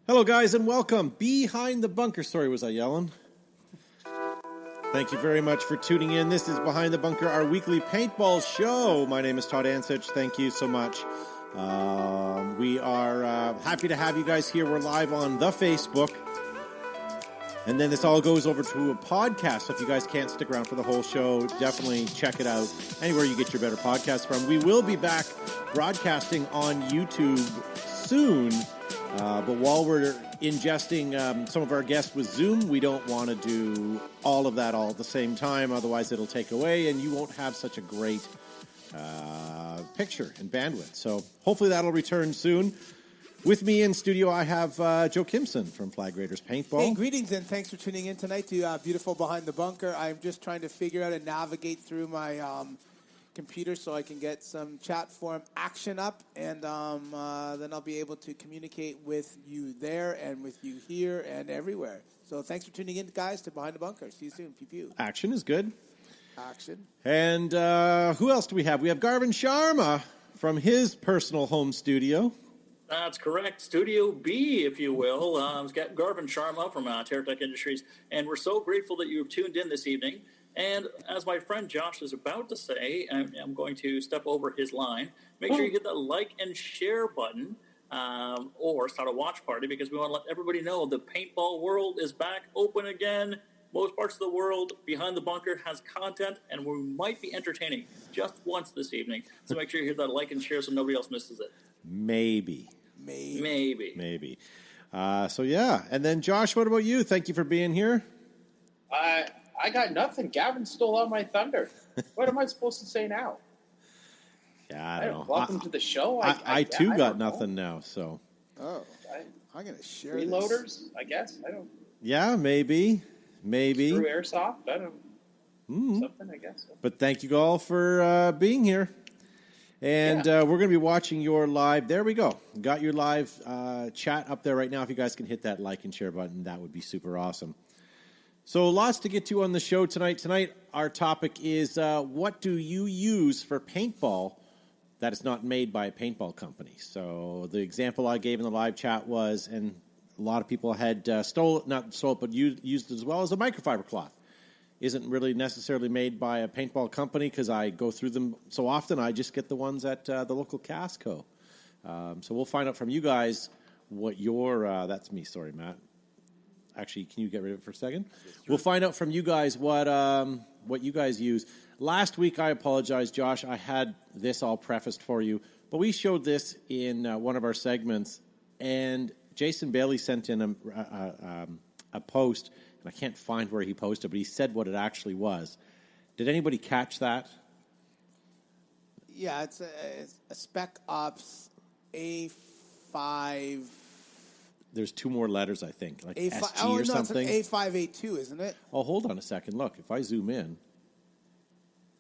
Hello, guys, and welcome. Behind the Bunker. Sorry, was I yelling? Thank you very much for tuning in. This is Behind the Bunker, our weekly paintball show. My name is Todd Ansich. Thank you so much. We are happy to have you guys here. We're live on the Facebook. And then this all goes over to a podcast. So if you guys can't stick around for the whole show, definitely check it out anywhere you get your better podcasts from. We will be back broadcasting on YouTube soon. But while we're ingesting some of our guests with Zoom, we don't want to do all of that all at the same time. Otherwise, it'll take away, and you won't have such a great picture and bandwidth. So hopefully that'll return soon. With me in studio, I have Joe Kimson from Flag Raiders Paintball. Hey, greetings, and thanks for tuning in tonight to beautiful Behind the Bunker. I'm just trying to figure out and navigate through my computer so I can get some chat forum action up, and then I'll be able to communicate with you there and with you here and everywhere. So thanks for tuning in, guys, to Behind the Bunker. See you soon. Pew pew. Action is good. Action. And who else do we have? We have Garvin Sharma from his personal home studio. That's correct. Studio B, if you will. It's got Garvin Sharma from TerraTech Industries, and we're so grateful that you've tuned in this evening. And as my friend Josh is about to say, I'm going to step over his line. Make sure you hit that like and share button or start a watch party, because we want to let everybody know the paintball world is back open again. Most parts of the world, Behind the Bunker has content, and we might be entertaining just once this evening. So make sure you hit that like and share so nobody else misses it. Maybe. So, yeah. And then, Josh, what about you? Thank you for being here. I got nothing. Gavin stole all my thunder. What am I supposed to say now? Yeah, I don't know. Welcome to the show. I too got nothing now, so. Oh, I'm going to share Freeloaders, this. I guess. I don't. Yeah, maybe. Through airsoft. I don't. Something, I guess. But thank you all for being here. And we're going to be watching your live. There we go. Got your live chat up there right now. If you guys can hit that like and share button, that would be super awesome. So lots to get to on the show tonight. Tonight, our topic is what do you use for paintball that is not made by a paintball company? So the example I gave in the live chat was, and a lot of people had used it as well, as a microfiber cloth. Isn't really necessarily made by a paintball company, because I go through them so often. I just get the ones at the local Casco. So we'll find out from you guys what your... that's me. Sorry, Matt. Actually, can you get rid of it for a second? We'll find out from you guys what you guys use. Last week, I apologize, Josh. I had this all prefaced for you, but we showed this in one of our segments, and Jason Bailey sent in a post, and I can't find where he posted, but he said what it actually was. Did anybody catch that? Yeah, it's a Spec Ops A5... There's two more letters, I think, like A5, SG or something. It's an A5A2, isn't it? Oh, hold on a second. Look, if I zoom in.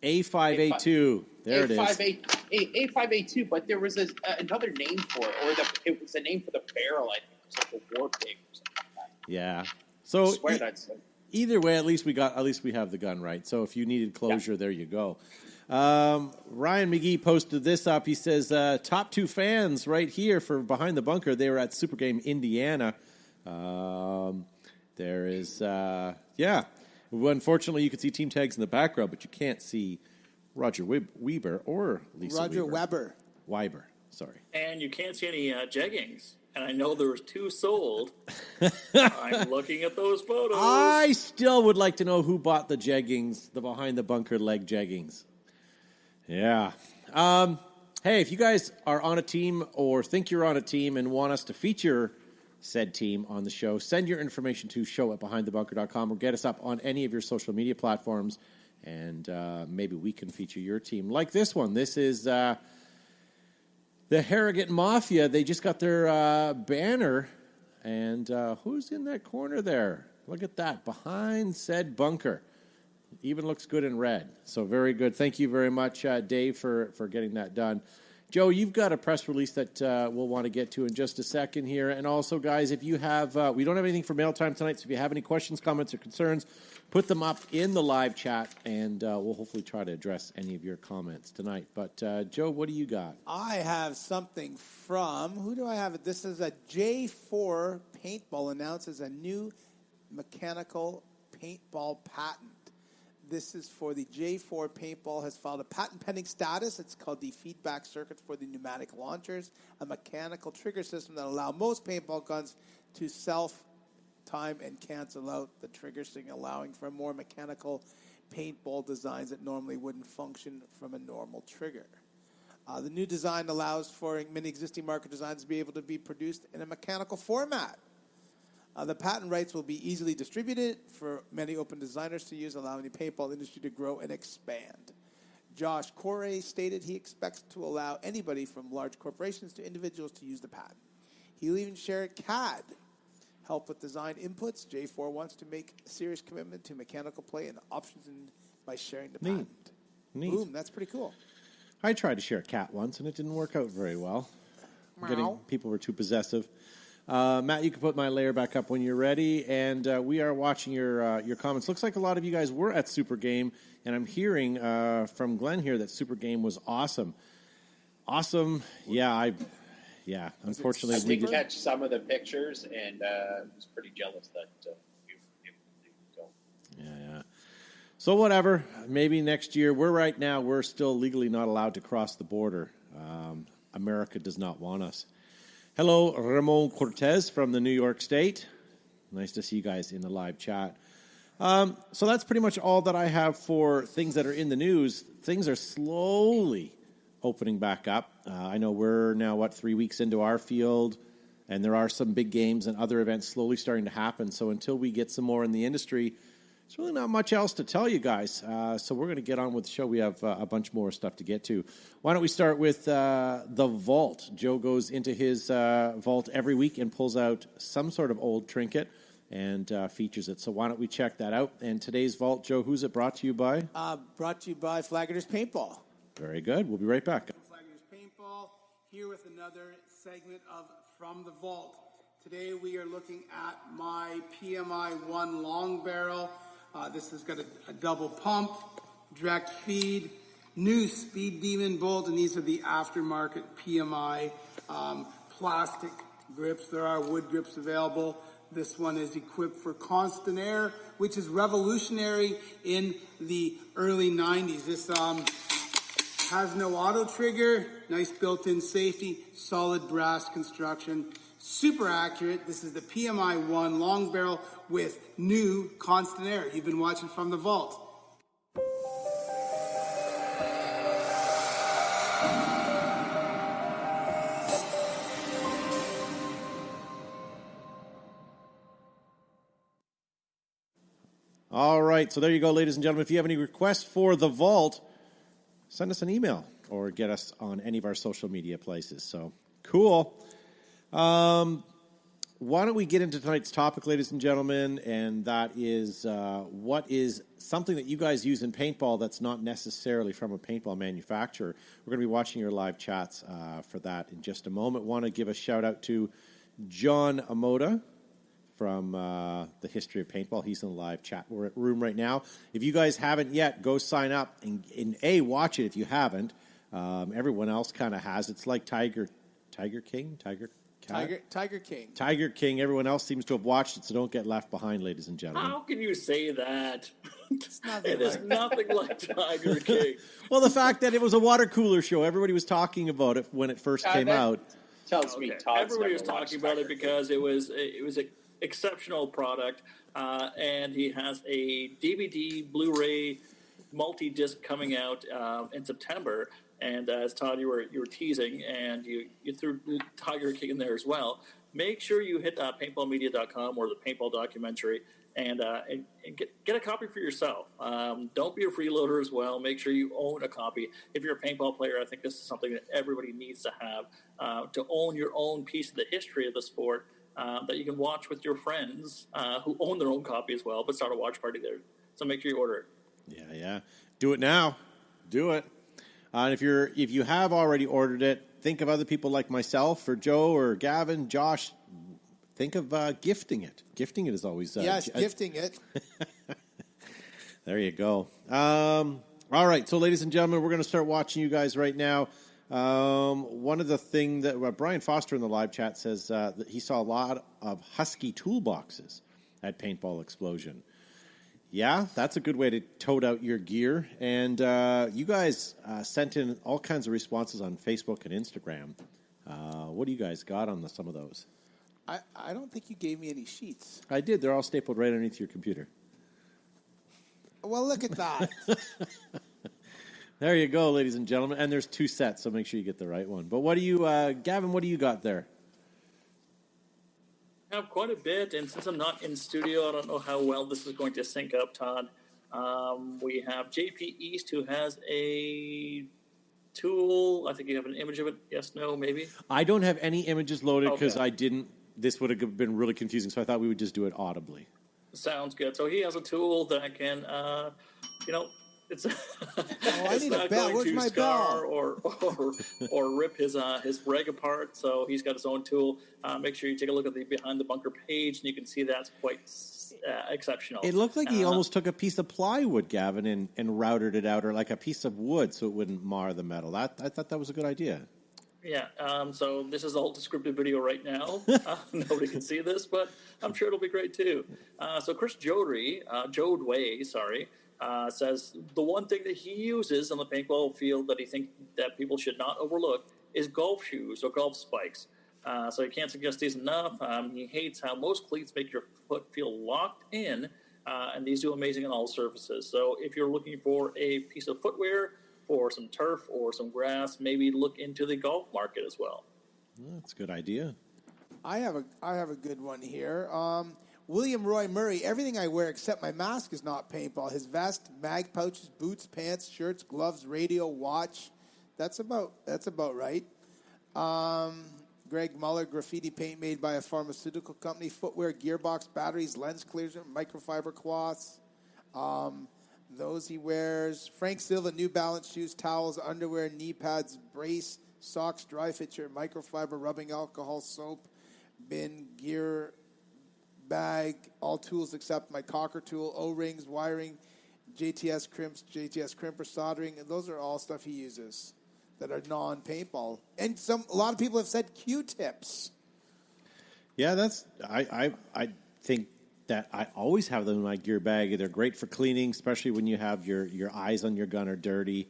A5A2. There it is. A5A2, but there was another name for it, or it was a name for the barrel, I think. It was like a war pig or something like that. Yeah. So I swear that's it. Either way, at least we have the gun right. So if you needed closure, there you go. Ryan McGee posted this up. He says, top two fans right here for Behind the Bunker. They were at Super Game Indiana. There is, unfortunately, you can see team tags in the background, but you can't see Roger Weber or Lisa Roger Weber. Weiber, sorry. And you can't see any jeggings. And I know there was two sold. I'm looking at those photos. I still would like to know who bought the jeggings, the Behind the Bunker leg jeggings. Yeah. Hey, if you guys are on a team or think you're on a team and want us to feature said team on the show, send your information to show@behindthebunker.com or get us up on any of your social media platforms, and maybe we can feature your team. Like this one. This is the Harrogate Mafia. They just got their banner, and who's in that corner there? Look at that. Behind said bunker. Even looks good in red. So very good. Thank you very much, Dave, for getting that done. Joe, you've got a press release that we'll want to get to in just a second here. And also, guys, if you have, we don't have anything for mail time tonight, so if you have any questions, comments, or concerns, put them up in the live chat, and we'll hopefully try to address any of your comments tonight. But, Joe, what do you got? I have something from, who do I have? This is a J4 Paintball announces a new mechanical paintball patent. This is for the J4 Paintball has filed a patent pending status. It's called the feedback circuit for the pneumatic launchers, a mechanical trigger system that allow most paintball guns to self-time and cancel out the trigger signal, allowing for more mechanical paintball designs that normally wouldn't function from a normal trigger. The new design allows for many existing market designs to be able to be produced in a mechanical format. The patent rights will be easily distributed for many open designers to use, allowing the paintball industry to grow and expand. Josh Corey stated he expects to allow anybody from large corporations to individuals to use the patent. He'll even share CAD, help with design inputs. J4 wants to make a serious commitment to mechanical play and options by sharing the patent. Neat. Boom, that's pretty cool. I tried to share a cat once, and it didn't work out very well. People were too possessive. Matt, you can put my layer back up when you're ready, and we are watching your comments. Looks like a lot of you guys were at Super Game, and I'm hearing from Glenn here that Super Game was awesome. Awesome, yeah. Unfortunately, I did catch some of the pictures, and was pretty jealous that you didn't go. Yeah. So whatever, maybe next year. We're still legally not allowed to cross the border. America does not want us. Hello, Ramon Cortez from the New York State. Nice to see you guys in the live chat. So that's pretty much all that I have for things that are in the news. Things are slowly opening back up. I know we're now, 3 weeks into our field, and there are some big games and other events slowly starting to happen. So until we get some more in the industry, there's really not much else to tell you guys. So we're going to get on with the show. We have a bunch more stuff to get to. Why don't we start with the vault? Joe goes into his vault every week and pulls out some sort of old trinket and features it. So why don't we check that out? And today's vault, Joe, who's it brought to you by? Brought to you by Flagger's Paintball. Very good. We'll be right back. Flagger's Paintball, here with another segment of From the Vault. Today we are looking at my PMI 1 long barrel. This has got a double pump, direct feed, new Speed Demon bolt, and these are the aftermarket PMI plastic grips. There are wood grips available. This one is equipped for constant air, which is revolutionary in the early 90s. This has no auto trigger, nice built-in safety, solid brass construction. Super accurate. This is the PMI 1 long barrel with new constant air. You've been watching From the Vault. All right, so there you go, ladies and gentlemen. If you have any requests for the vault, send us an email or get us on any of our social media places. So, cool. Why don't we get into tonight's topic, ladies and gentlemen, and that is what is something that you guys use in paintball that's not necessarily from a paintball manufacturer. We're going to be watching your live chats for that in just a moment. Want to give a shout-out to John Amoda from the History of Paintball. He's in the live chat room right now. If you guys haven't yet, go sign up and watch it if you haven't. Everyone else kind of has. It's like Tiger King. Tiger King. Everyone else seems to have watched it, so don't get left behind, ladies and gentlemen. How can you say that? It is nothing like Tiger King. Well, the fact that it was a water cooler show, everybody was talking about it when it first came out. Tells me Todd's everybody was never talking watched about Tiger it because it was an exceptional product, and he has a DVD, Blu-ray, multi-disc coming out in September. And as Todd, you were teasing, and you threw Tiger King in there as well. Make sure you hit paintballmedia.com or the Paintball documentary and get a copy for yourself. Don't be a freeloader as well. Make sure you own a copy. If you're a paintball player, I think this is something that everybody needs to have, to own your own piece of the history of the sport that you can watch with your friends who own their own copy as well, but start a watch party there. So make sure you order it. Yeah. Do it now. Do it. And if you have already ordered it, think of other people like myself or Joe or Gavin, Josh. Think of gifting it. Gifting it is always gifting it. There you go. All right, so ladies and gentlemen, we're going to start watching you guys right now. One of the things that Brian Foster in the live chat says that he saw a lot of Husky toolboxes at Paintball Explosion. Yeah, that's a good way to tote out your gear. And you guys sent in all kinds of responses on Facebook and Instagram. What do you guys got on some of those? I don't think you gave me any sheets. I did. They're all stapled right underneath your computer. Well, look at that. There you go, ladies and gentlemen. And there's 2 sets, so make sure you get the right one. But what do you, Gavin, what do you got there? I have quite a bit, and since I'm not in studio, I don't know how well this is going to sync up, Todd. We have JP East, who has a tool. I think you have an image of it. Yes, no, maybe? I don't have any images loaded because I didn't. This would have been really confusing, so I thought we would just do it audibly. Sounds good. So he has a tool that can, it's I need a bell. Where's my bell? Or rip his reg apart. So he's got his own tool. Make sure you take a look at the Behind the Bunker page, and you can see that's quite exceptional. It looked like he almost took a piece of plywood, Gavin, and routed it out, or like a piece of wood, so it wouldn't mar the metal. I thought that was a good idea. Yeah, so this is all descriptive video right now. Nobody can see this, but I'm sure it'll be great too. So Chris Jodway, says the one thing that he uses on the paintball field that he thinks that people should not overlook is golf shoes or golf spikes. So he can't suggest these enough. He hates how most cleats make your foot feel locked in, and these do amazing on all surfaces. So if you're looking for a piece of footwear for some turf or some grass, maybe look into the golf market as well. That's a good idea. I have a good one here. William Roy Murray, everything I wear except my mask is not paintball. His vest, mag pouches, boots, pants, shirts, gloves, radio, watch. That's about right. Greg Muller, graffiti paint made by a pharmaceutical company, footwear, gearbox, batteries, lens clears, microfiber cloths. Those he wears. Frank Silva, New Balance shoes, towels, underwear, knee pads, brace, socks, dry fit shirt, microfiber, rubbing alcohol, soap, bin, gear, bag, all tools except my cocker tool, O-rings, wiring, JTS crimps, JTS crimper, soldering. And those are all stuff he uses that are non-paintball. And a lot of people have said Q-tips. Yeah, I think that I always have them in my gear bag. They're great for cleaning, especially when you have your eyes on your gun are dirty.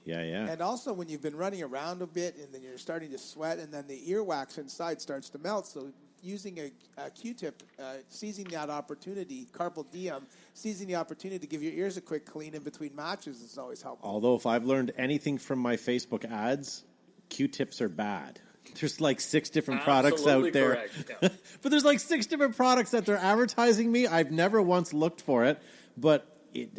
Yeah. And also when you've been running around a bit and then you're starting to sweat and then the earwax inside starts to melt. So using a Q-tip, seizing that opportunity, carpal diem, seizing the opportunity to give your ears a quick clean in between matches is always helpful. Although if I've learned anything from my Facebook ads, Q-tips are bad. There's like 6 different products out there. Correct. Yeah. But there's like 6 different products that they're advertising me. I've never once looked for it, but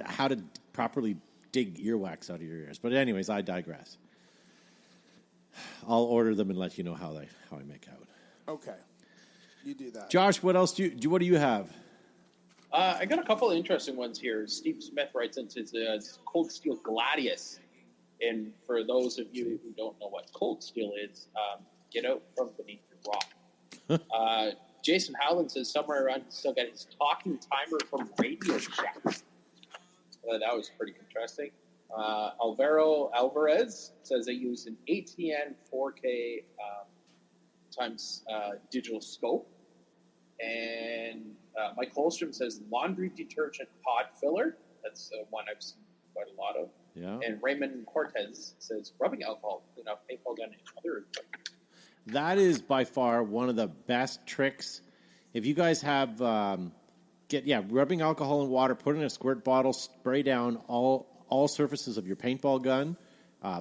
how to properly dig earwax out of your ears. But anyways, I digress. I'll order them and let you know how I make out. Okay. You do that. Josh, what else what do you have? I got a couple of interesting ones here. Steve Smith writes into it's Cold Steel Gladius. And for those of you who don't know what cold steel is, get out from beneath your rock. Jason Howland says somewhere around he's still got his talking timer from Radio Shack. That was pretty interesting. Alvaro Alvarez says they use an ATN 4K times digital scope. And Mike Holstrom says laundry detergent pod filler. That's one I've seen quite a lot of. Yeah. And Raymond Cortez says rubbing alcohol to clean up paintball gun and other equipment. That is by far one of the best tricks. If you guys have rubbing alcohol and water, put in a squirt bottle, spray down all surfaces of your paintball gun,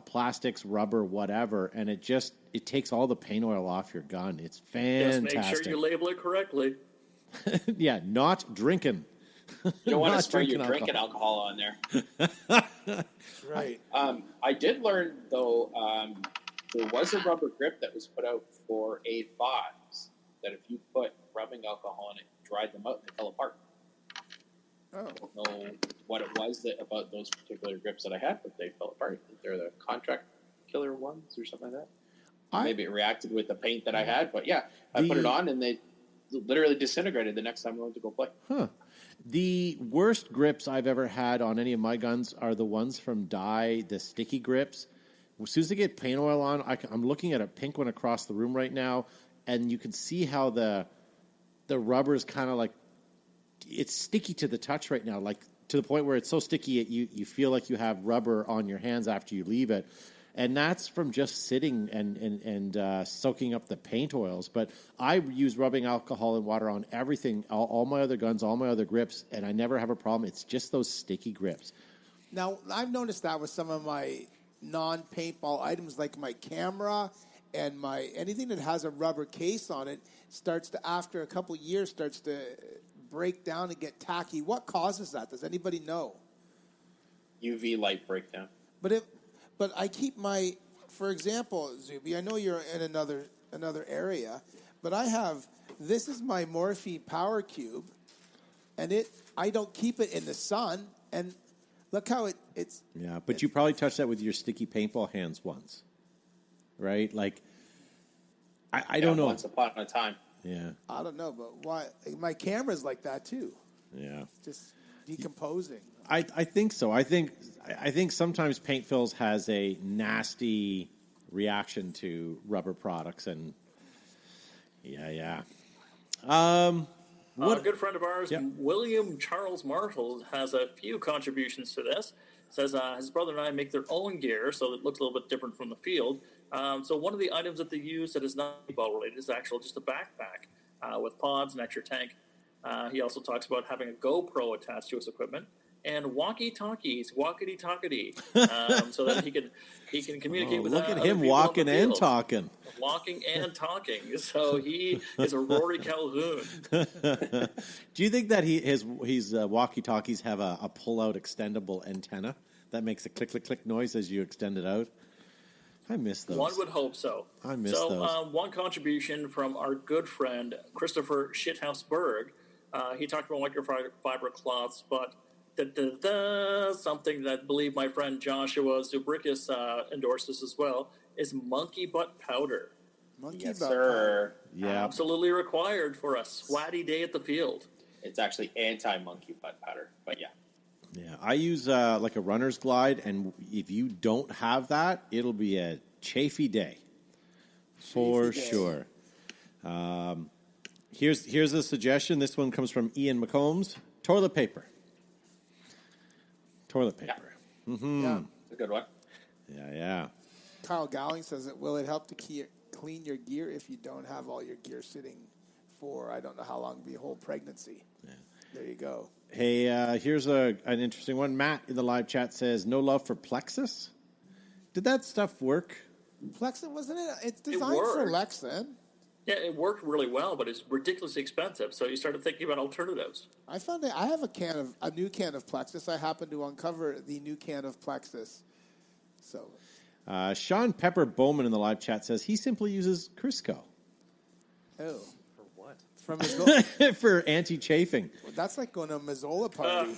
plastics, rubber, whatever, and it takes all the paint oil off your gun. It's fantastic. Just make sure you label it correctly. Yeah, not drinking. You don't want to spray your drinking alcohol on there. Right. I did learn, though, there was a rubber grip that was put out for A5s that if you put rubbing alcohol on it, dried them out, they fell apart. Oh. No what it was about those particular grips that I had, but they fell apart. They're the contract killer ones or something like that. Maybe it reacted with the paint that I had, but yeah, I put it on and they literally disintegrated the next time I went to go play. Huh. The worst grips I've ever had on any of my guns are the ones from Dye, the sticky grips. As soon as they get paint oil on, I'm looking at a pink one across the room right now, and you can see how the rubber is kind of like, it's sticky to the touch right now, like to the point where it's so sticky you feel like you have rubber on your hands after you leave it. And that's from just sitting and soaking up the paint oils. But I use rubbing alcohol and water on everything, all my other guns, all my other grips, and I never have a problem. It's just those sticky grips. Now, I've noticed that with some of my non-paintball items, like my camera and my anything that has a rubber case on it, starts to, after a couple years, starts to break down and get tacky. What causes that? Does anybody know? UV light breakdown. But I keep my, for example, Zuby, I know you're in another area, but this is my Morphe Power Cube, and I don't keep it in the sun, and look how it's... Yeah, but you probably touched that with your sticky paintball hands once, right? Like, I don't know. Once upon a time. Yeah. I don't know, but why? My camera's like that, too. Yeah. Just decomposing. I think so. I think sometimes paint fills has a nasty reaction to rubber products, and yeah. A good friend of ours, William Charles Marshall, has a few contributions to this. Says his brother and I make their own gear, so it looks a little bit different from the field. So one of the items that they use that is not paintball related is actually just a backpack with pods and extra tank. He also talks about having a GoPro attached to his equipment. And walkie-talkies, walkity-talkity, so that he can communicate with look at other him people walking on the and field. talking. Walking and talking. So he is a Rory Calhoun. Do you think that his walkie-talkies have a pull-out extendable antenna that makes a click-click-click noise as you extend it out? I miss those. One would hope so. I miss those. One contribution from our good friend, Christopher Shithouse Berg. He talked about microfiber cloths, but something that I believe my friend Joshua Zubrickus endorses as well is monkey butt powder. Yes, sir. Yeah, absolutely required for a swatty day at the field. It's actually anti-monkey butt powder, but yeah. Yeah, I use like a runner's glide, and if you don't have that, it'll be a chafy day, for sure. Here's a suggestion. This one comes from Ian McCombs. Toilet paper. Yeah. Mm-hmm. Yeah. It's a good one. Yeah. Kyle Gowling says, will it help to clean your gear if you don't have all your gear sitting for, I don't know how long, the whole pregnancy? Yeah. There you go. Hey, here's an interesting one. Matt in the live chat says, no love for Plexus? Did that stuff work? Plexus, wasn't it? It's designed for Lexan. Yeah, it worked really well, but it's ridiculously expensive. So you started thinking about alternatives. I found that I have a new can of Plexus. I happened to uncover the new can of Plexus. So, Sean Pepper Bowman in the live chat says he simply uses Crisco. Oh, for what? From Mazzola. For anti-chafing. Well, that's like going to a Mazzola party.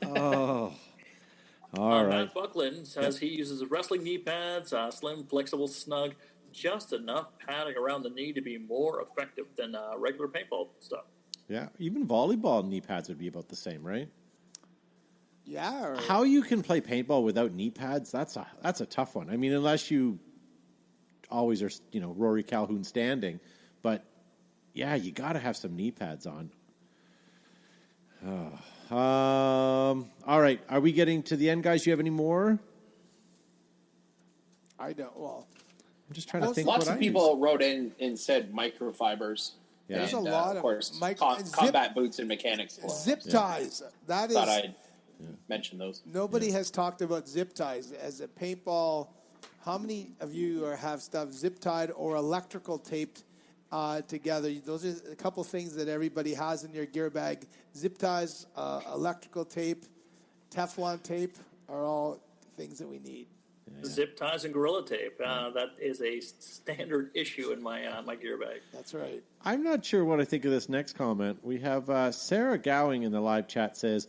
Oh. All right. Matt Buckland says he uses wrestling knee pads, slim, flexible, snug, just enough padding around the knee to be more effective than regular paintball stuff. Yeah, even volleyball knee pads would be about the same, right? Yeah. How you can play paintball without knee pads? That's a tough one. I mean, unless you always are, Rory Calhoun standing, but yeah, you got to have some knee pads on. All right. Are we getting to the end, guys? Do you have any more? I don't. Well, I'm just trying to think. Lots of people wrote in and said microfibers. Yeah. There's a lot of course, combat boots and mechanics. Zip ties. That thought is. I'd mention those. Nobody has talked about zip ties as a paintball. How many of you have stuff zip tied or electrical taped together? Those are a couple things that everybody has in your gear bag. Zip ties, electrical tape, Teflon tape are all things that we need. zip ties and gorilla tape. That is a standard issue in my my gear bag. That's right. I'm not sure what I think of this next comment. We have Sarah Gowing in the live chat says,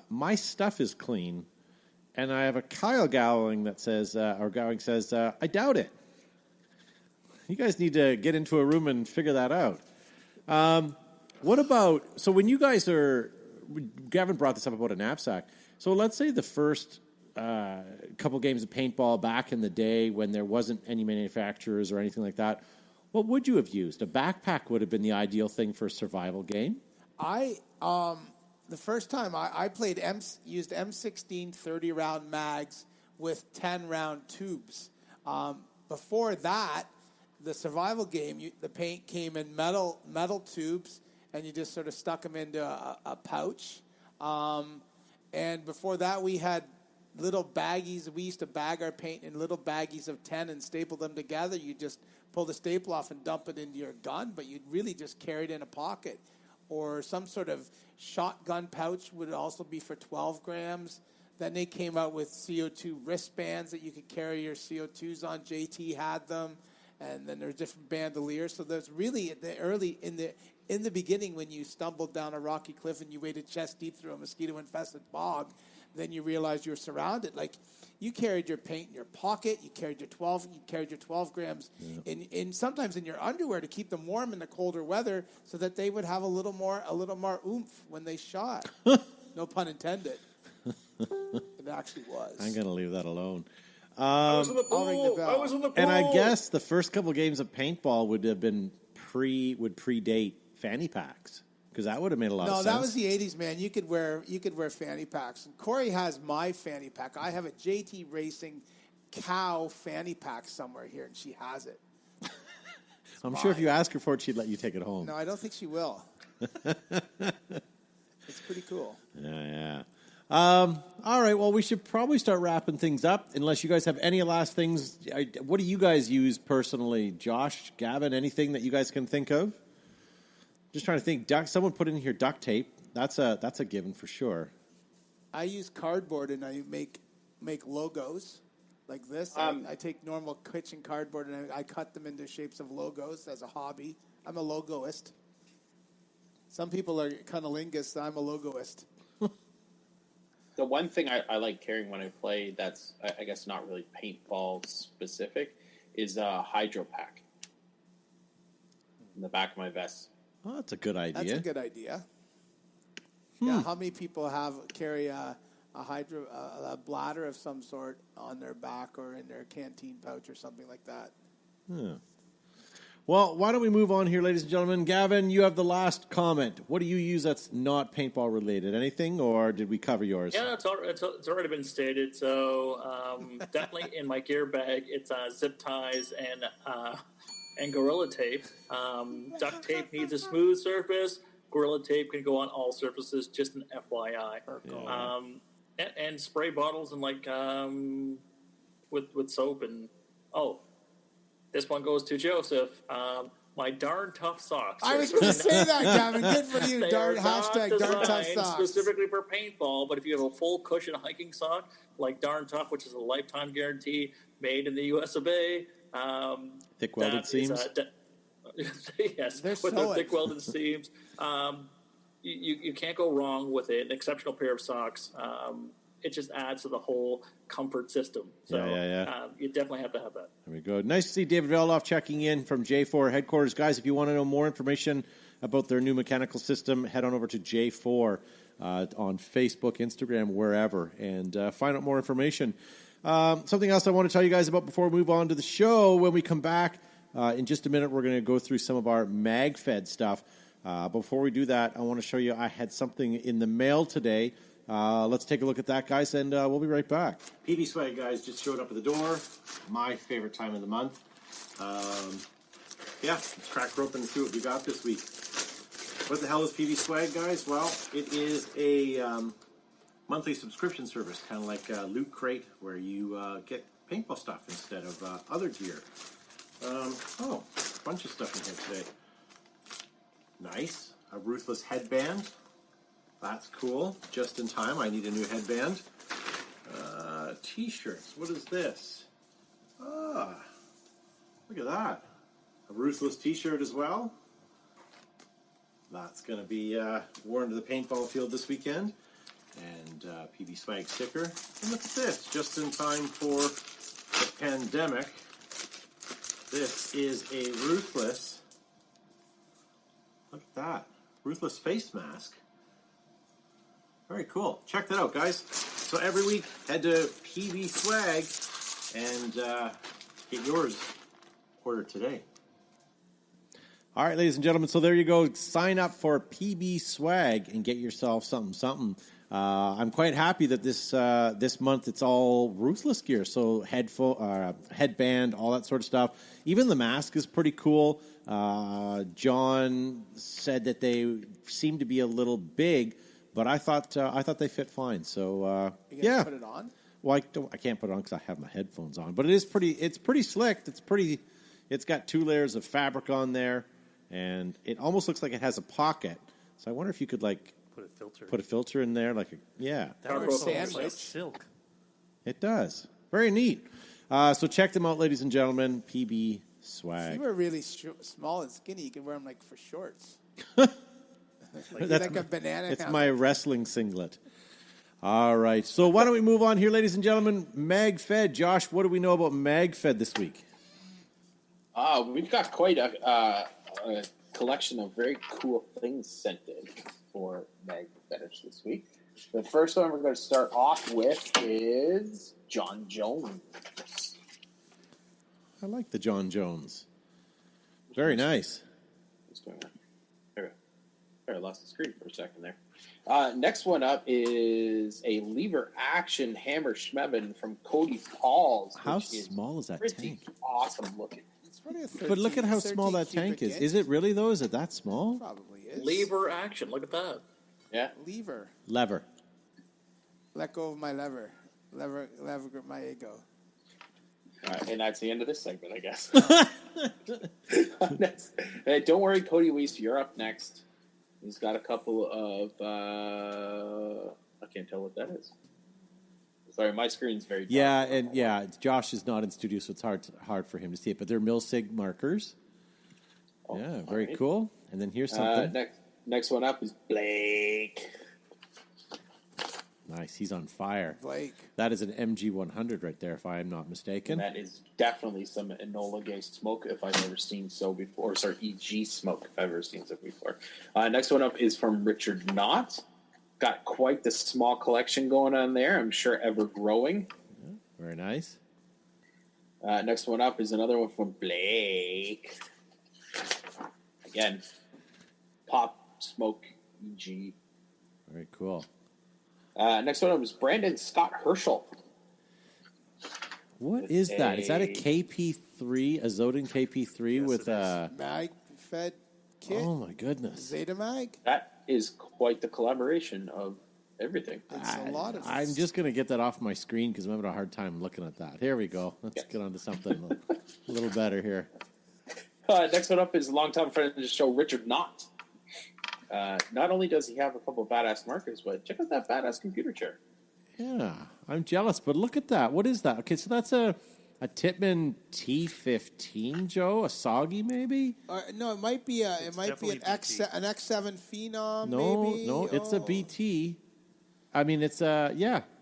my stuff is clean. And I have a Kyle Gowing that says, I doubt it. You guys need to get into a room and figure that out. What about, so when you guys are, Gavin brought this up about a knapsack. So let's say the first couple games of paintball back in the day when there wasn't any manufacturers or anything like that, what would you have used? A backpack would have been the ideal thing for a survival game. The first time I played, used M16 30-round mags with 10-round tubes. Before that, the survival game, the paint came in metal tubes, and you just sort of stuck them into a pouch. And before that, we had little baggies. We used to bag our paint in little baggies of 10 and staple them together. You just pull the staple off and dump it into your gun, but you'd really just carry it in a pocket. Or some sort of shotgun pouch would also be for 12 grams. Then they came out with CO2 wristbands that you could carry your CO2s on. JT had them. And then there's different bandoliers. So there's really in the beginning when you stumbled down a rocky cliff and you waded chest deep through a mosquito-infested bog, then you realized you're surrounded. Like, you carried your paint in your pocket, you carried your 12 grams in sometimes in your underwear to keep them warm in the colder weather, so that they would have a little more oomph when they shot. No pun intended. It actually was. I'm going to leave that alone. I was in the I'll ring the pool. bell. I was in the pool. And I guess the first couple of games of paintball would have been predate fanny packs, because that would have made a lot of sense. No, that was the 80s, man. You could wear fanny packs. And Corey has my fanny pack. I have a JT Racing cow fanny pack somewhere here, and she has it. I'm sure if you ask her for it, she'd let you take it home. No, I don't think she will. It's pretty cool. Yeah. All right, well, we should probably start wrapping things up, unless you guys have any last things. What do you guys use personally? Josh, Gavin, anything that you guys can think of? Just trying to think. Someone put in here duct tape. That's a given for sure. I use cardboard, and I make logos like this. I take normal kitchen cardboard, and I cut them into shapes of logos as a hobby. I'm a logoist. Some people are cunnilingus. I'm a logoist. The one thing I like carrying when I play that's, I guess, not really paintball specific is a hydro pack in the back of my vest. Oh, that's a good idea. That's a good idea. Yeah, how many people carry a bladder of some sort on their back or in their canteen pouch or something like that? Well, why don't we move on here, ladies and gentlemen. Gavin, you have the last comment. What do you use that's not paintball related? Anything, or did we cover yours? Yeah, it's already been stated. So definitely in my gear bag, it's zip ties and gorilla tape. Duct tape needs a smooth surface. Gorilla tape can go on all surfaces. Just an FYI. And spray bottles and with soap and this one goes to Joseph. My darn tough socks. I was going to say that, Gavin. Good for you. Darn tough socks. Specifically for paintball, but if you have a full cushion hiking sock like Darn Tough, which is a lifetime guarantee, made in the U.S. of A. Thick welded seams. Yes, They're with their thick welded seams. You can't go wrong with it. An exceptional pair of socks. It just adds to the whole comfort system. So you definitely have to have that. There we go. Nice to see David Veloff checking in from J4 headquarters. Guys, if you want to know more information about their new mechanical system, head on over to J4 on Facebook, Instagram, wherever, and find out more information. Something else I want to tell you guys about before we move on to the show. When we come back in just a minute, we're going to go through some of our MagFed stuff. Before we do that, I want to show you I had something in the mail today. Let's take a look at that, guys, and we'll be right back. PB Swag, guys, just showed up at the door. My favorite time of the month. Let's crack her open and see what we got this week. What the hell is PB Swag, guys? Well, it is a monthly subscription service, kind of like Loot Crate, where you get paintball stuff instead of other gear. A bunch of stuff in here today. Nice. A Ruthless headband. That's cool. Just in time. I need a new headband. T-shirts. What is this? Ah, look at that. A Ruthless T-shirt as well. That's going to be worn to the paintball field this weekend. And PB Swag sticker. And look at this, just in time for the pandemic. This is a Ruthless, look at that, Ruthless face mask. Very cool. Check that out, guys. So every week, head to PB Swag and get yours ordered today. All right, ladies and gentlemen, so there you go. Sign up for PB Swag and get yourself something. I'm quite happy that this month it's all Ruthless gear. So headband, all that sort of stuff. Even the mask is pretty cool. John said that they seem to be a little big, but I thought they fit fine. So You gonna put it on? Well, I can't put it on because I have my headphones on. But it's pretty slick. It's got 2 layers of fabric on there, and it almost looks like it has a pocket. So I wonder if you could put a filter in there, that works like silk. It does. Very neat. So check them out, ladies and gentlemen. PB If Swag. you were really small and skinny, you could wear them for shorts. That's like a banana. It's hammock. my wrestling singlet. All right. So why don't we move on here, ladies and gentlemen? MagFed. Josh, what do we know about MagFed this week? We've got quite a collection of very cool things sent in for Mag Fetish this week. The first one we're going to start off with is John Jones. I like the John Jones. Very nice. What's going on? There we go. There, I lost the screen for a second there. Next one up is a lever action hammer schmevin from Cody Pauls. How small is that pretty tank? Awesome looking. It's probably a 13, But look at how small that 13 tank cubic is. inch. Is it really, though? Is it that small? Probably is. Lever action. Look at that. Yeah. Lever. Lever. Let go of my lever. Lever grip my ego. All right, and that's the end of this segment, I guess. Hey, don't worry, Cody Weiss, you're up next. He's got a couple of... I can't tell what that is. Sorry, my screen's very dark. Josh is not in studio, so it's hard for him to see it. But they're mil-sig markers. Oh, Yeah, very right. cool. And then here's something. Next one up is Blake. Nice. He's on fire. Blake. That is an MG100 right there, if I am not mistaken. And that is definitely some Enola Gay smoke if I've ever seen so before. Sorry, EG smoke if I've ever seen so before. Next one up is from Richard Knott. Got quite the small collection going on there. I'm sure ever growing. Yeah, very nice. Next one up is another one from Blake. Again, Pop Smoke EG. Very cool. Next one up is Brandon Scott Herschel. What is that? Is that a KP3, a Zodin KP3 with a... Mag fed kit. Oh, my goodness. Zeta Mag. That is quite the collaboration of everything. It's a lot of. I'm just going to get that off my screen because I'm having a hard time looking at that. Here we go. Let's get on to something a little better here. Next one up is longtime friend of the show, Richard Knott. Not only does he have a couple of badass markers, but check out that badass computer chair. Yeah, I'm jealous, but look at that. What is that? Okay, so that's a Tippmann T15, Joe? A Soggy, maybe? No, it might be an definitely X7 Phenom. No, maybe? no, it's a BT. I mean, it's a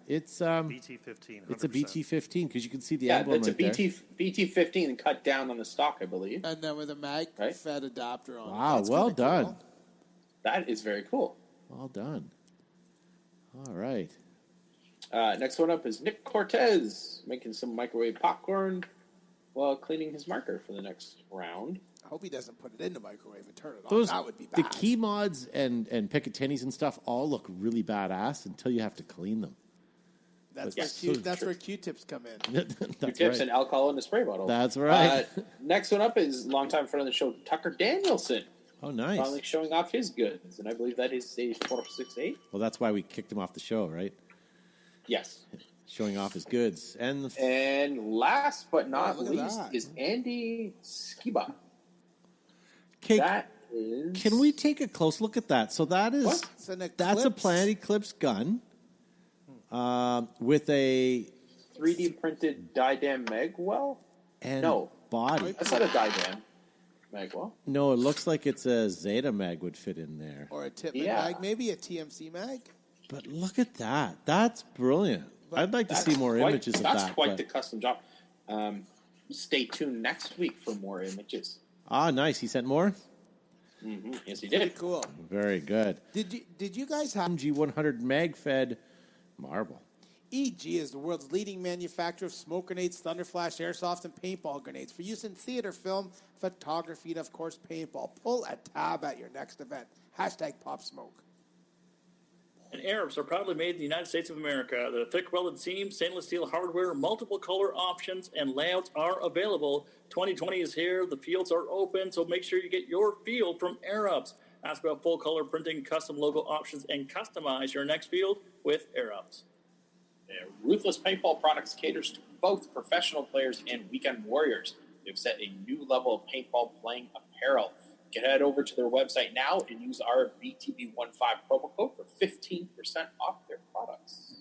it's BT15. it's a BT15 because you can see the Yeah, emblem it's a right there. BT15 and cut down on the stock, I believe. And then with a mag Right. fed adapter on. it. Wow, That's well kinda done. cool. That is very cool. Well done. All right. Next one up is Nick Cortez making some microwave popcorn while cleaning his marker for the next round. I hope he doesn't put it in the microwave and turn it Those on. That would be the bad. key mods and Picatinis and stuff all look really badass until you have to clean them. That's Yes. where So that's true. where Q-tips come in. Two That's tips right. and alcohol in a spray bottle. That's right. Next one up is longtime friend of the show, Tucker Danielson. Oh, nice. Finally showing off his goods. And I believe that is a 468. Well, that's why we kicked him off the show, right? Yes. Showing off his goods. And And last but not look at least that. is Andy Skiba. okay, That is... can we take a close look at that? So that is What? It's an that's a Eclipse. Planet Eclipse gun with a 3D printed Didam Magwell? And No. body. That's not a Didam Magwell. No, it looks like it's a Zeta mag would fit in there. Or a Tippmann Yeah. mag, maybe a TMC mag. But look at that. That's brilliant. I'd like to see more images of that. That's quite but- the custom job. Stay tuned next week for more images. Ah, nice. He sent more? Mm-hmm. Yes, he Pretty did. cool. Very good. Did you guys have MG100 mag-fed marble. EG is the world's leading manufacturer of smoke grenades, thunderflash, airsoft, and paintball grenades for use in theater, film, photography, and, of course, paintball. Pull a tab at your next event. Hashtag PopSmoke. And Arabs are proudly made in the United States of America. The thick welded seams, stainless steel hardware, multiple color options, and layouts are available. 2020 is here. The fields are open, so make sure you get your field from Arabs. Ask about full color printing, custom logo options, and customize your next field with Arabs. Ruthless Paintball Products caters to both professional players and weekend warriors. They've set a new level of paintball playing apparel. You can head over to their website now and use our BTB15 promo code for 15% off their products.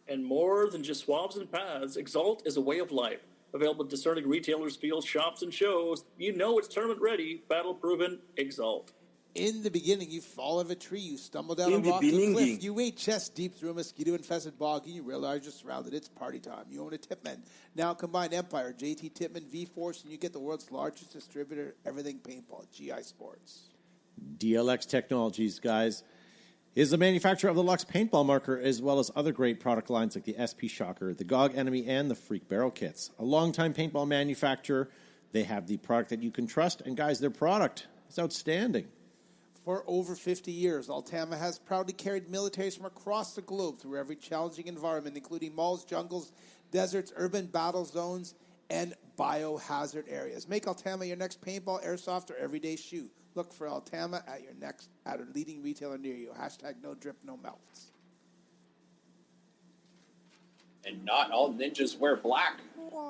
And more than just swabs and pads, Exalt is a way of life. Available at discerning retailers, fields, shops, and shows. You know it's tournament ready, battle proven, Exalt. In the beginning, you fall out of a tree, you stumble down a rocky cliff, you wade chest deep through a mosquito-infested bog, and you realize you're surrounded. It's party time. You own a Tippmann. Now combine Empire, JT Tippmann, V-Force, and you get the world's largest distributor, everything paintball, GI Sports. DLX Technologies, guys, is the manufacturer of the Lux paintball marker, as well as other great product lines like the SP Shocker, the GOG Enemy, and the Freak Barrel Kits. A longtime paintball manufacturer, they have the product that you can trust, and guys, their product is outstanding. For over 50 years, Altama has proudly carried militaries from across the globe through every challenging environment, including malls, jungles, deserts, urban battle zones, and biohazard areas. Make Altama your next paintball, airsoft, or everyday shoe. Look for Altama at a leading retailer near you. Hashtag no drip, no melts. And not all ninjas wear black.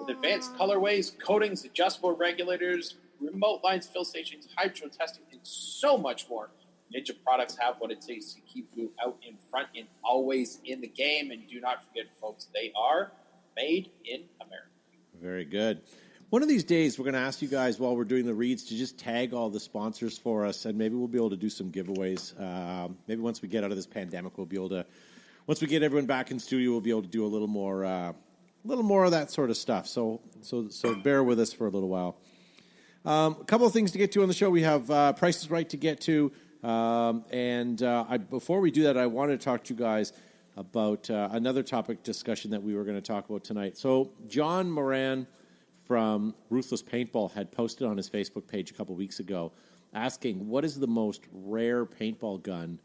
With advanced colorways, coatings, adjustable regulators, remote lines, fill stations, hydro testing, and so much more. Ninja products have what it takes to keep you out in front and always in the game. And do not forget, folks, they are made in America. Very good. One of these days, we're going to ask you guys while we're doing the reads to just tag all the sponsors for us, and maybe we'll be able to do some giveaways. Maybe once we get out of this pandemic, we'll be able to. Once we get everyone back in studio, we'll be able to do a little more of that sort of stuff. So bear with us for a little while. A couple of things to get to on the show. We have Price is Right to get to. Before we do that, I wanted to talk to you guys about another topic discussion that we were going to talk about tonight. So John Moran from Ruthless Paintball had posted on his Facebook page a couple weeks ago asking, what is the most rare paintball gun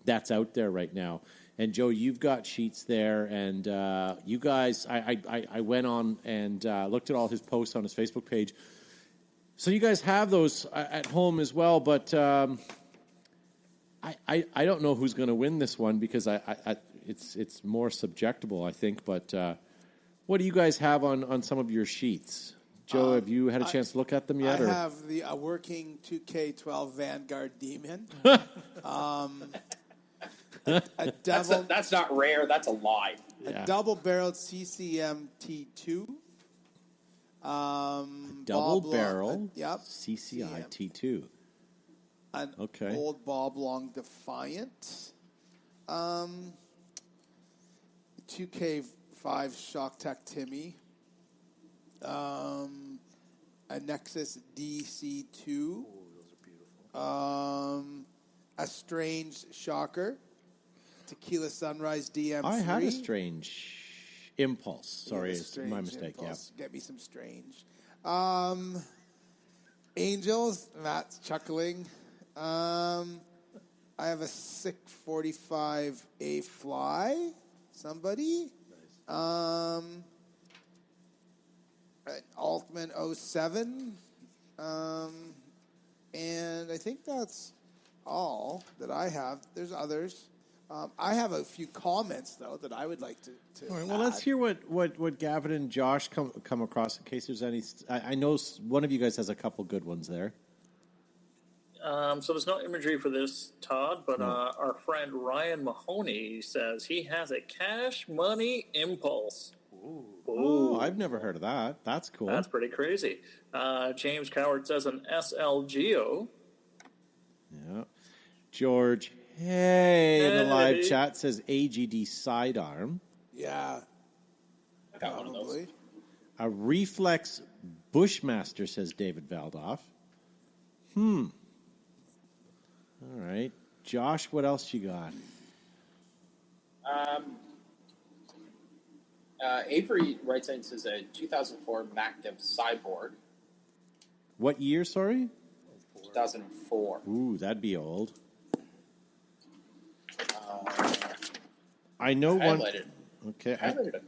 that's out there right now? And Joe, you've got sheets there, and you guys, I went on and looked at all his posts on his Facebook page. So you guys have those at home as well, but I don't know who's going to win this one because it's more subjectable, I think. But what do you guys have on some of your sheets? Joe, have you had a chance to look at them yet? I have the working 2K12 Vanguard Demon. A double, that's not rare. That's a lie. A double-barreled CCM T2. Double-barrel yep. CCI T2. An old Bob Long Defiant. 2K5 Shock Tech Timmy. A Nexus DC2. Oh, those are beautiful. A Strange Shocker. Tequila Sunrise DM3. I had a Strange Impulse. Sorry, it's my mistake. Impulse. Yeah. Get me some Strange. Angels. Matt's chuckling. I have a SICK 45A Fly. Somebody. Nice. An Altman 07. And I think that's all that I have. There's others. I have a few comments, though, that I would like to all right, well, let's hear what Gavin and Josh come across in case there's any. I know one of you guys has a couple good ones there. So there's no imagery for this, Todd, but our friend Ryan Mahoney says he has a cash money impulse. Ooh. Oh, I've never heard of that. That's cool. That's pretty crazy. James Coward says an SLGO. Yeah. George, in the live chat says AGD sidearm. Yeah. I got one of those. Probably. A reflex Bushmaster, says David Valdoff. All right. Josh, what else you got? Avery writes in, says a 2004 MacDev Cyborg. What year, sorry? 2004. Ooh, that'd be old. I know one. Okay. Highlighted a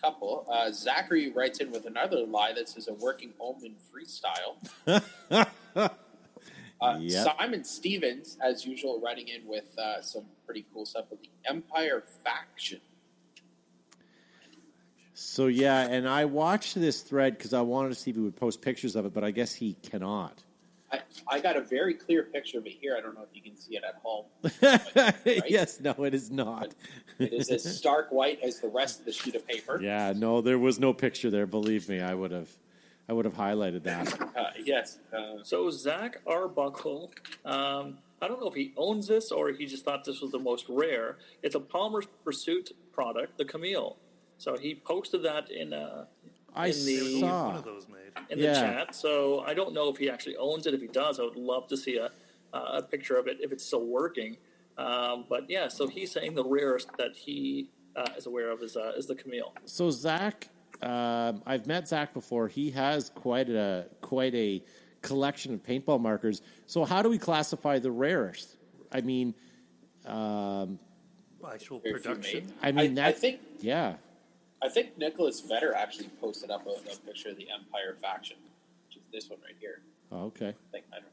couple. Zachary writes in with another lie that says a working home in freestyle. Yep. Simon Stevens, as usual, writing in with some pretty cool stuff with the Empire Faction. So, yeah, and I watched this thread because I wanted to see if he would post pictures of it, but I guess he cannot. I got a very clear picture of it here. I don't know if you can see it at home. Right? Yes, no, it is not. It is as stark white as the rest of the sheet of paper. Yeah, no, there was no picture there. Believe me, I would have highlighted that. Yes. So Zach Arbuckle, I don't know if he owns this or he just thought this was the most rare. It's a Palmer's Pursuit product, the Camille. So he posted that in I the saw. One of those made. in the chat. So I don't know if he actually owns it. If he does, I would love to see a picture of it if it's still working. But yeah, so he's saying the rarest that he is aware of is the Camille. So Zach, I've met Zach before. He has quite a collection of paintball markers. So how do we classify the rarest? I mean, Actual production. I think yeah. I think Nicholas Vetter actually posted up a picture of the Empire Faction, which is this one right here. Oh, okay.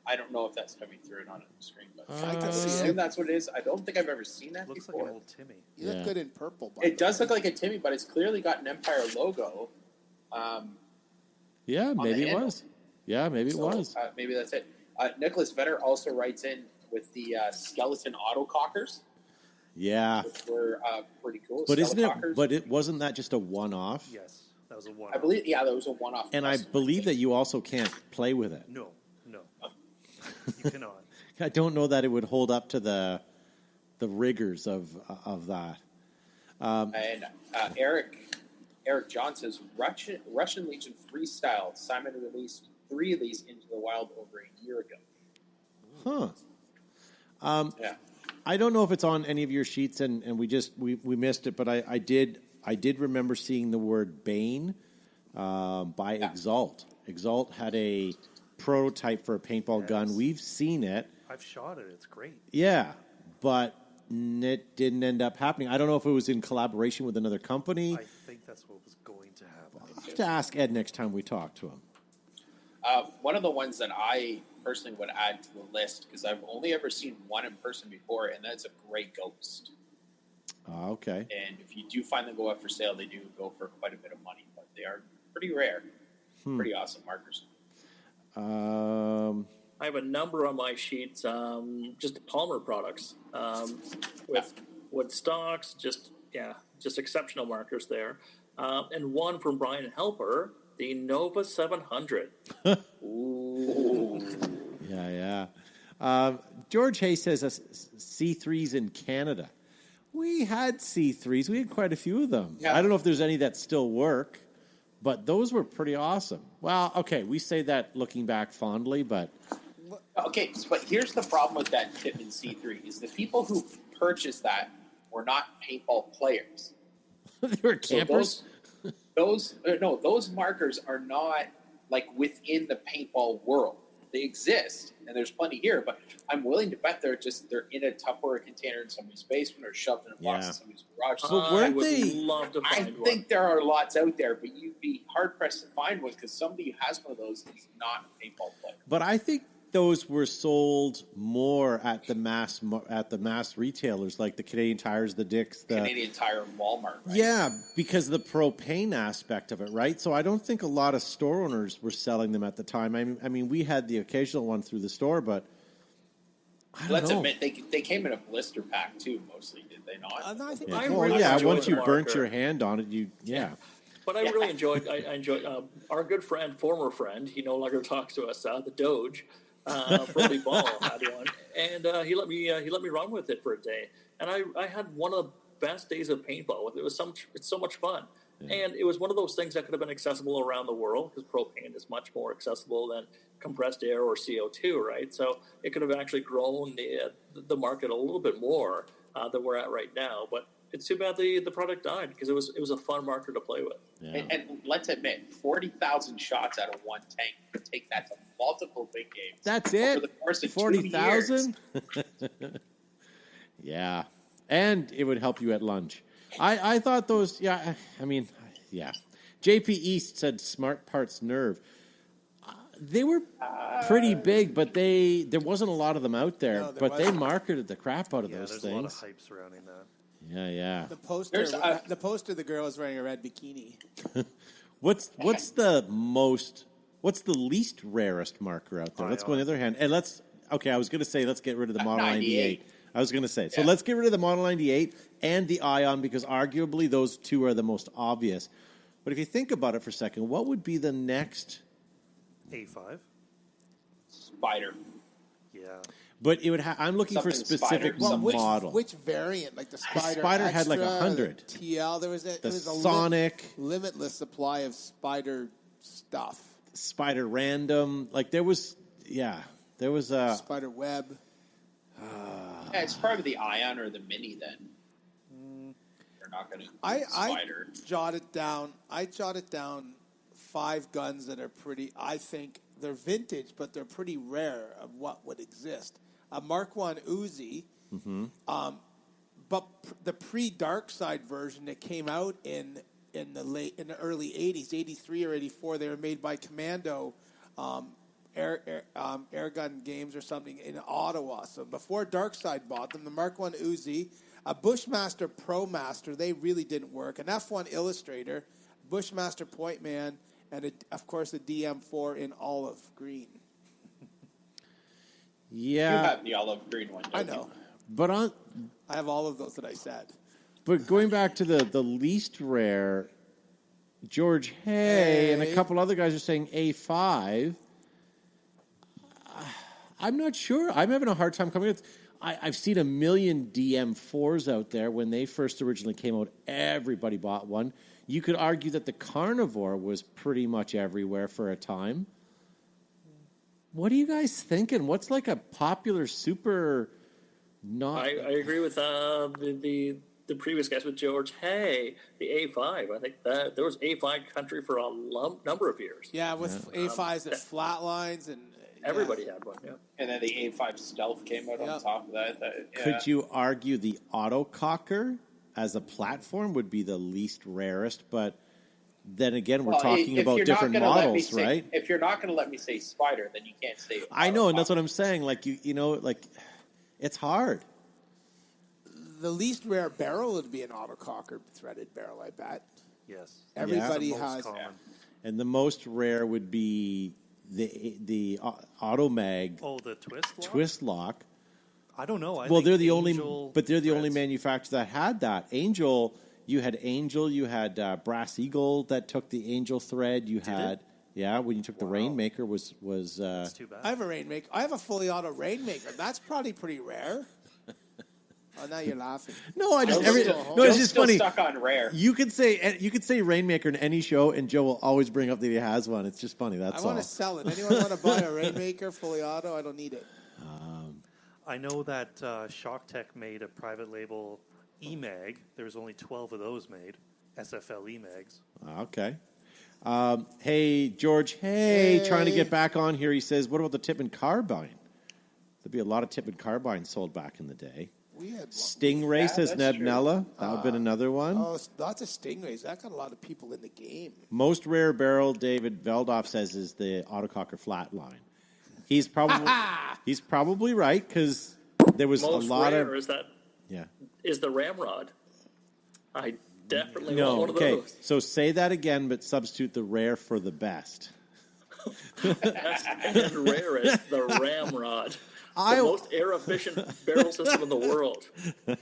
I don't know if that's coming through or not on the screen, but I can I see assume it. that's what it is. I don't think I've ever seen that Looks before. like an old Timmy. You look Yeah. good in purple. By It the does way. look like a Timmy, but it's clearly got an Empire logo. Yeah, maybe the it handle. was. Yeah, maybe it So, was. maybe that's it. Nicholas Vetter also writes in with the skeleton autocockers, Yeah. which were pretty cool. But isn't it? Skelecockers. But it wasn't that just a one-off? Yes, that was a one. I believe, yeah, that was a one-off. And I custom, believe that think. you also can't play with it. No. You cannot. I don't know that it would hold up to the rigors of that. And Eric John says Russian Legion Freestyle. Simon released 3 of these into the wild over a year ago. Huh. Yeah. I don't know if it's on any of your sheets, and we missed it, but I did remember seeing the word Bane by Exalt. Exalt had a prototype for a paintball gun. We've seen it. I've shot it. It's great. Yeah, but it didn't end up happening. I don't know if it was in collaboration with another company. I think that's what was going to happen. I'll have to ask Ed next time we talk to him. One of the ones that I personally would add to the list, because I've only ever seen one in person before, and that's a Grey Ghost. Okay. And if you do find them go up for sale, they do go for quite a bit of money, but they are pretty rare. Pretty awesome markers. I have a number on my sheets, just Palmer products with wood stocks, just exceptional markers there, and one from Brian Helper, the Nova 700. Ooh. Yeah. George Hayes says C3s in Canada. We had C3s. We had quite a few of them. Yeah. I don't know if there's any that still work, but those were pretty awesome. Well, okay, we say that looking back fondly, but... Okay, but here's the problem with that Tippmann C3 is the people who purchased that were not paintball players. they were campers? So those markers are not like within the paintball world. They exist, and there's plenty here, but I'm willing to bet they're in a Tupperware container in somebody's basement or shoved in a box in somebody's garage. But weren't I would they- love to I find one. think there are lots out there, but you'd be hard pressed to find one because somebody who has one of those is not a paintball player. But I think those were sold more at the mass retailers, like the Canadian Tires, the Dicks, the Canadian Tire and Walmart, right? Yeah, because of the propane aspect of it, right? So I don't think a lot of store owners were selling them at the time. I mean, we had the occasional one through the store, but Let's know. admit they came in a blister pack too, mostly, did they not? No, I think Yeah. I Well, really yeah. enjoyed Once the you burnt marker. your hand on it, yeah. But I really enjoyed. I enjoyed our good friend, former friend. He no longer talks to us. The Doge, Brody Ball had one, and he let me run with it for a day, and I had one of the best days of paintball with it. It's so much fun, and it was one of those things that could have been accessible around the world because propane is much more accessible than compressed air or CO2, right? So it could have actually grown the market a little bit more than we're at right now, but. It's too bad the product died because it was a fun marker to play with. Yeah. And let's admit, 40,000 shots out of one tank could take that to multiple big games. That's over it. the course of 40,000. Yeah, and it would help you at lunch. I thought those. Yeah, I mean, yeah. JP East said Smart Parts Nerve. They were pretty big, but there wasn't a lot of them out there. No, there but they wasn't. marketed the crap out of Yeah, those there's a lot of things. hype surrounding that. Yeah. the poster. The girl is wearing a red bikini. What's the least rarest marker out there? Let's go on the other hand, and I was going to say let's get rid of the Model 98. I was going to say so. Let's get rid of the Model 98 and the Ion because arguably those two are the most obvious. But if you think about it for a second, what would be the next? A5. Spider. Yeah. But it would. I'm looking for Something specific Spider. Well, model. Which variant? Like the Spider. Spider had like Extra, 100. the TL. There was The a Sonic. limitless supply of Spider stuff. Spider Random. Like there was. There was a. Spider Web. Yeah, it's probably the Ion or the Mini then. They're not going to I Spider. jotted down. I jotted down 5 guns that are pretty. I think they're vintage, but they're pretty rare of what would exist. A Mark I Uzi, but the pre-Dark Side version that came out in the early '80s, '83 or '84, they were made by Commando Airgun Games or something in Ottawa. So before Dark Side bought them, the Mark I Uzi, a Bushmaster Pro Master, they really didn't work. An F1 Illustrator, Bushmaster Point Man, and of course a DM4 in olive green. You Yeah, have the olive green one, don't I know. you? but I have all of those that I said. But going back to the least rare, George Hay and a couple other guys are saying A5. I'm not sure. I'm having a hard time coming with. I've seen a million DM4s out there. When they first originally came out, everybody bought one. You could argue that the Carnivore was pretty much everywhere for a time. What are you guys thinking? What's like a popular super not... I agree with the previous guys with George. Hey, the A5. I think that there was A5 country for a number of years. Yeah, with A5s that flatlines and Everybody had one. Yeah. And then the A5 Stealth came out on top of that. Could you argue the autococker as a platform would be the least rarest? But then again, we're talking if about you're not different gonna let me models, say- right? If you're not going to let me say Spider, then you can't say. I know, and that's what I'm saying. Like you know, like it's hard. the least rare barrel would be an autococker threaded barrel, I bet. Yes. Everybody It's the most has. common. And the most rare would be the Automag Oh, the twist lock? twist lock. I don't know. Well, they're the Angel only threads. manufacturer that had that. Angel, you had Brass Eagle that took the Angel thread. You had when you took the Rainmaker was That's too bad. I have a Rainmaker. I have a fully auto Rainmaker. That's probably pretty rare. Oh, now you're laughing. no, I just Joe's every still home. no, it's Joe's just still funny. stuck on rare. You could say Rainmaker in any show, and Joe will always bring up that he has one. It's just funny. That's I all. want to sell it. Anyone want to buy a Rainmaker fully auto? I don't need it. I know that ShockTech made a private label EMAG. There was only 12 of those made, SFL EMAGs. Okay. Hey, George. Hey, trying to get back on here. He says, what about the Tippin carbine? There'd be a lot of Tippin carbines sold back in the day. We had Stingray says that's true. Nebnella. That would have been another one. lots of Stingrays. That got a lot of people in the game. Most rare barrel, David Veldorf says, is the Autococker Flatline. He's probably right because there was Most a lot rare of is the Ramrod. I definitely want no. one of Okay, those. so say that again, but substitute the rare for the best. And rare is the Ramrod. The most air-efficient barrel system in the world.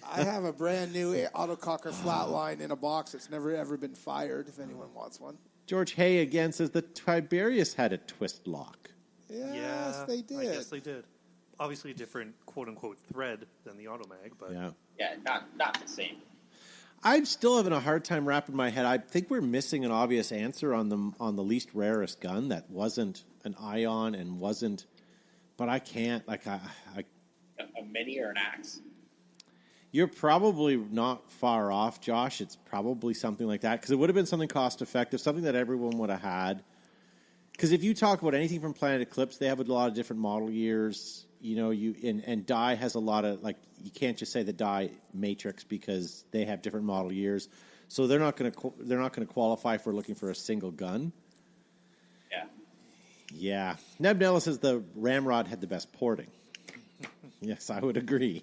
I have a brand new autococker flatline in a box that's never ever been fired. If anyone wants one. George Hay again says the Tiberius had a twist lock. Yes, they did. I guess they did. Obviously, a different quote-unquote thread than the Automag, but Yeah, not the same. I'm still having a hard time wrapping my head. I think we're missing an obvious answer on the least rarest gun that wasn't an ion and wasn't. But I can't. Like a mini or an axe. You're probably not far off, Josh. It's probably something like that because it would have been something cost effective, something that everyone would have had. Because if you talk about anything from Planet Eclipse, they have a lot of different model years. You know, and Dye has a lot of, like, you can't just say the Dye Matrix because they have different model years. So they're not going to qualify for looking for a single gun. Yeah. Yeah. Neb Nella says the Ramrod had the best porting. Yes, I would agree.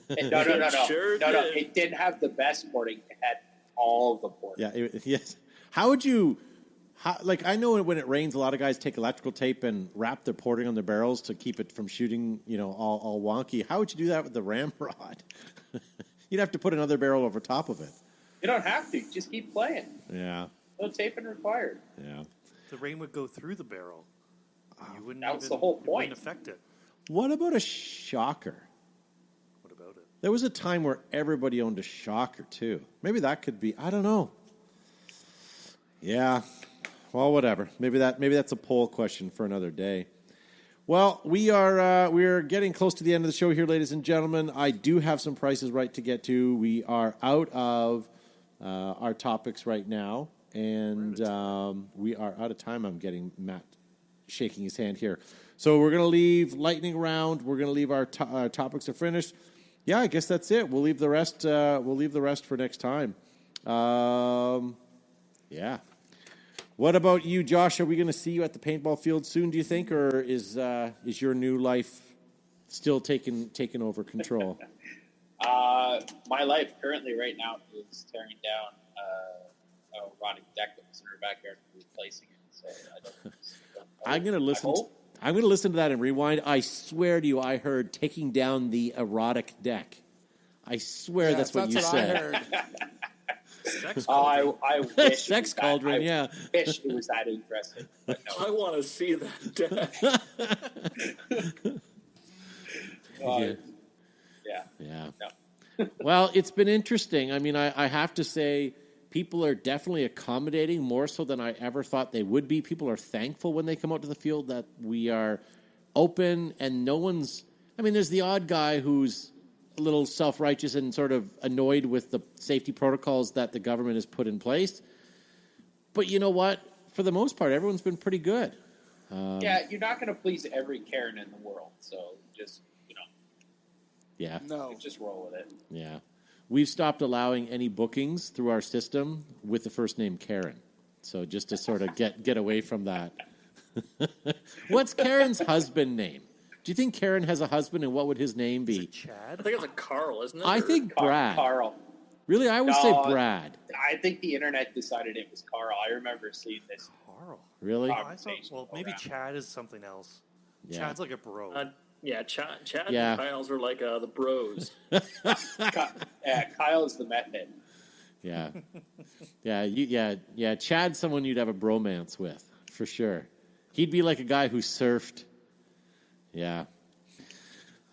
No. Sure No. did. It didn't have the best porting. It had all the porting. Yeah. Yes. How would you? Like, I know when it rains, a lot of guys take electrical tape and wrap their porting on their barrels to keep it from shooting, all wonky. How would you do that with the Ramrod? You'd have to put another barrel over top of it. You don't have to. Just keep playing. Yeah. No taping required. Yeah. the rain would go through the barrel. You wouldn't That was even, the whole it point. wouldn't affect it. What about a shocker? What about it? There was a time where everybody owned a shocker, too. Maybe that could be, I don't know. Yeah. Well, whatever. Maybe that's a poll question for another day. Well, we're getting close to the end of the show here, ladies and gentlemen. I do have some prices right to get to. We are out of our topics right now, and we are out of time. I'm getting Matt shaking his hand here. So we're going to leave lightning round. We're going to leave our topics to finish. Yeah, I guess that's it. We'll leave the rest. We'll leave the rest for next time. Yeah. What about you, Josh? Are we going to see you at the paintball field soon, do you think, or is your new life still taking over control? My life currently right now is tearing down a rotting deck that was in our backyard and replacing it. So I don't I'm going to listen. I'm going to listen to that and rewind. I swear to you, I heard taking down the erotic deck. I swear that's what you said. I heard. Sex I wish Sex cauldron, yeah. I wish it was that interesting. But no. I want to see that deck. Yeah. Yeah. Well, it's been interesting. I mean, I have to say, people are definitely accommodating more so than I ever thought they would be. People are thankful when they come out to the field that we are open and no one's... I mean, there's the odd guy who's a little self-righteous and sort of annoyed with the safety protocols that the government has put in place. But you know what? For the most part, everyone's been pretty good. Yeah, you're not going to please every Karen in the world. So just, Yeah. No. just roll with it. Yeah. We've stopped allowing any bookings through our system with the first name Karen. So just to sort of get away from that. What's Karen's husband name? Do you think Karen has a husband, and what would his name be? Chad? I think it's a Carl, isn't it? I think Brad. Carl. Really, I would say Brad. I think the internet decided it was Carl. I remember seeing this. Carl. Really? I thought, well, maybe Chad is something else. Yeah. Chad's like a bro. Chad Yeah. and Kyle's are like the bros. Kyle is the method. Yeah. Yeah. Chad's someone you'd have a bromance with, for sure. He'd be like a guy who surfed. Yeah.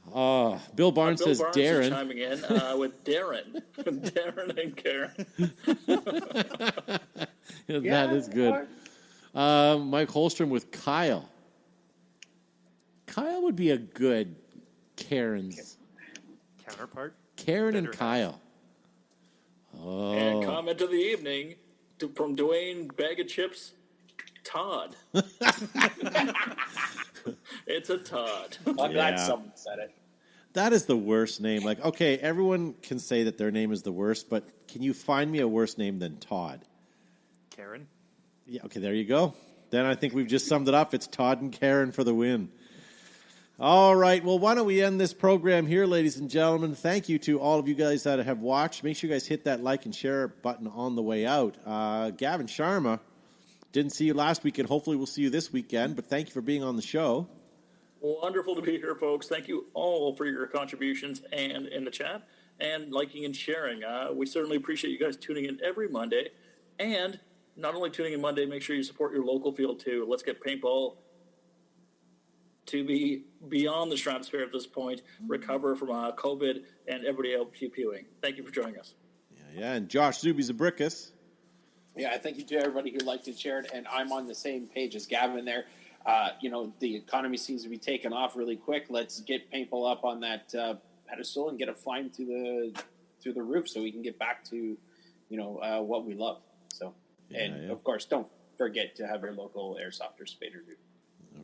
Bill Barnes says Barnes Darren. is chiming in with Darren. Darren and Karen. That is good. Mike Holstrom with Kyle. Kyle would be a good Karen's. Counterpart? Karen and Better Kyle. Oh. And comment of the evening from Dwayne Bag of Chips, Todd. It's a Todd. I'm glad Yeah. someone said it. That is the worst name. Like, okay, everyone can say that their name is the worst, but can you find me a worse name than Todd? Karen? Yeah, okay, there you go. Then I think we've just summed it up. It's Todd and Karen for the win. All right, well, why don't we end this program here, ladies and gentlemen. Thank you to all of you guys that have watched. Make sure you guys hit that like and share button on the way out. Gavin Sharma, didn't see you last weekend. Hopefully we'll see you this weekend, but thank you for being on the show. Wonderful to be here, folks. Thank you all for your contributions and in the chat and liking and sharing. We certainly appreciate you guys tuning in every Monday. And not only tuning in Monday, make sure you support your local field too. Let's get paintball to be beyond the stratosphere at this point, recover from COVID and everybody else pew-pewing. Thank you for joining us. Yeah, and Josh Zuby-Zabrickus. Yeah, thank you to everybody who liked and shared, and I'm on the same page as Gavin there. The economy seems to be taking off really quick. Let's get paintball up on that pedestal and get it flying through the roof so we can get back to, what we love. So, of course, don't forget to have your local airsoft or spader do.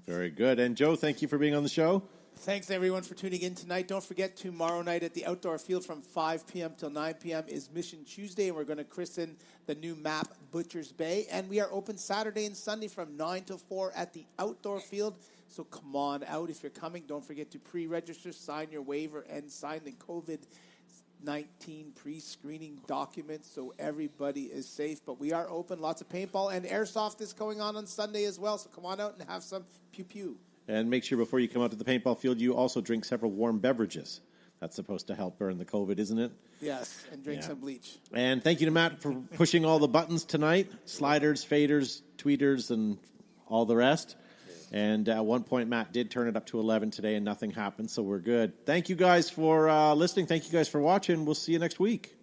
Very good. And Joe, thank you for being on the show. Thanks, everyone, for tuning in tonight. Don't forget, tomorrow night at the outdoor field from 5 p.m. till 9 p.m. is Mission Tuesday, and we're going to christen the new map Butcher's Bay. And we are open Saturday and Sunday from 9 till 4 at the outdoor field. So come on out if you're coming. Don't forget to pre-register, sign your waiver, and sign the COVID-19 pre-screening documents so everybody is safe. But we are open. Lots of paintball and airsoft is going on Sunday as well. So come on out and have some pew-pew. And make sure before you come out to the paintball field, you also drink several warm beverages. That's supposed to help burn the COVID, isn't it? Yes, and drink some bleach. And thank you to Matt for pushing all the buttons tonight. Sliders, faders, tweeters, and all the rest. And at one point, Matt did turn it up to 11 today, and nothing happened, so we're good. Thank you guys for listening. Thank you guys for watching. We'll see you next week.